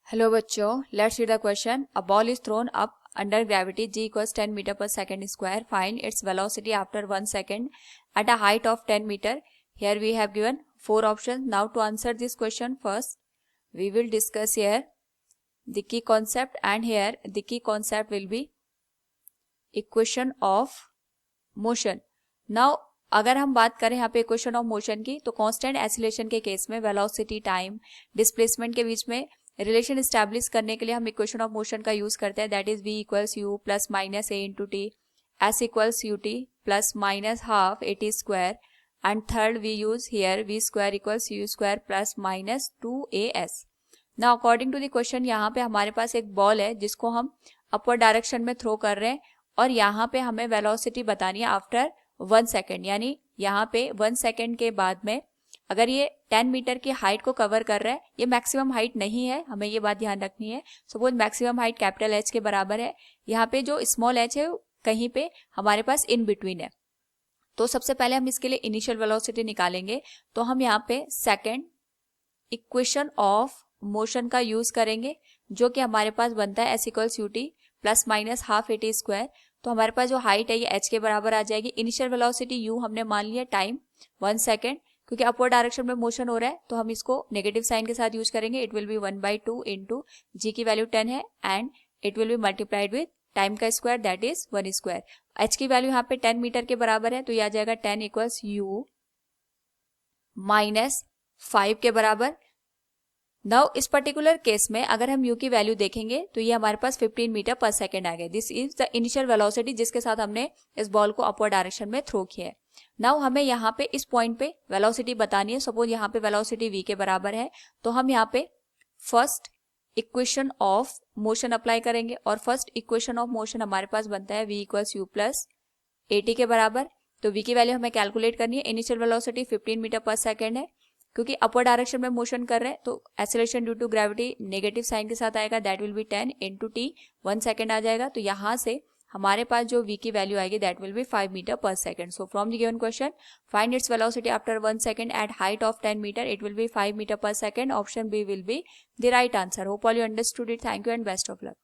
Hello बच्चों, let's read the question. A ball is throne up under gravity g equals 10 meter per second square. Find its velocity after 1 second at a height of 10 meter. Here we have given 4 options. Now to answer this question, first we will discuss here the key concept, and here the key concept will be equation of motion. Now अगर हम बात करें यहाँ पे equation of motion की, तो constant acceleration के case में वेलोसिटी, टाइम, डिस्प्लेसमेंट के बीच में रिलेशन स्टैब्लिश करने के लिए हम इक्वेशन ऑफ मोशन का यूज करते हैं. That is v equals u plus minus a into t, s equals u t plus minus half a t square, and third we use here v square equals u square plus minus 2as. Now according to the question, यहाँ पे हमारे पास एक ball है जिसको हम upward direction में throw कर रहे हैं, और यहाँ पे हमें वेलोसिटी बतानी है आफ्टर 1 सेकेंड. यानी यहाँ पे 1 सेकेंड के बाद में अगर ये 10 मीटर की हाइट को कवर कर रहा है, ये मैक्सिमम हाइट नहीं है, हमें ये बात ध्यान रखनी है. Suppose maximum height capital H के बराबर है, यहाँ पे जो स्मॉल एच है कहीं पे हमारे पास इन बिटवीन है. तो सबसे पहले हम इसके लिए इनिशियल वेलोसिटी निकालेंगे. तो हम यहाँ पे सेकेंड इक्वेशन ऑफ मोशन का यूज करेंगे, जो कि हमारे पास बनता है S equals u t plus minus half a t square. तो हमारे पास जो हाइट है ये h के बराबर आ जाएगी. इनिशियल वेलोसिटी u हमने मान लिया, टाइम 1 सेकेंड, क्योंकि अपवर्ड डायरेक्शन में मोशन हो रहा है तो हम इसको नेगेटिव साइन के साथ यूज करेंगे. It will be 1/2 into g की वैल्यू 10 है, and it will be multiplied with time का square, that is 1 square. h की वैल्यू यहाँ पे 10 मीटर के बराबर है, तो ये आ जाएगा 10 इक्वल्स u माइनस 5 के बराबर. नाउ इस पर्टिकुलर केस में अगर हम u की वैल्यू देखेंगे तो ये हमारे पास 15 मीटर पर सेकेंड आ गया. This is the initial velocity जिसके साथ हमने इस बॉल को अपवर्ड डायरेक्शन में थ्रो किया है. नाउ हमें यहाँ पे इस पॉइंट पे वेलोसिटी बतानी है. सपोज यहाँ पे वेलोसिटी v के बराबर है, तो हम यहाँ पे first equation of motion apply करेंगे, और फर्स्ट इक्वेशन ऑफ मोशन हमारे पास बनता है v equals you plus A T के बराबर. तो v की वैल्यू हमें कैलकुलेट करनी है. Initial velocity 15 metre per second है, क्योंकि अपवर्ड डायरेक्शन में मोशन कर रहे हैं तो acceleration due to gravity negative sign के साथ आएगा. That will be 10 into t, 1 second आ जाएगा. तो यहाँ से हमारे पास जो v की वैल्यू आएगी that will be 5 metre per second. So from the given question, find its velocity after 1 second at height of 10 metre. It will be 5 metre per second. Option B will be the right answer. Hope all you understood it. Thank you and best of luck.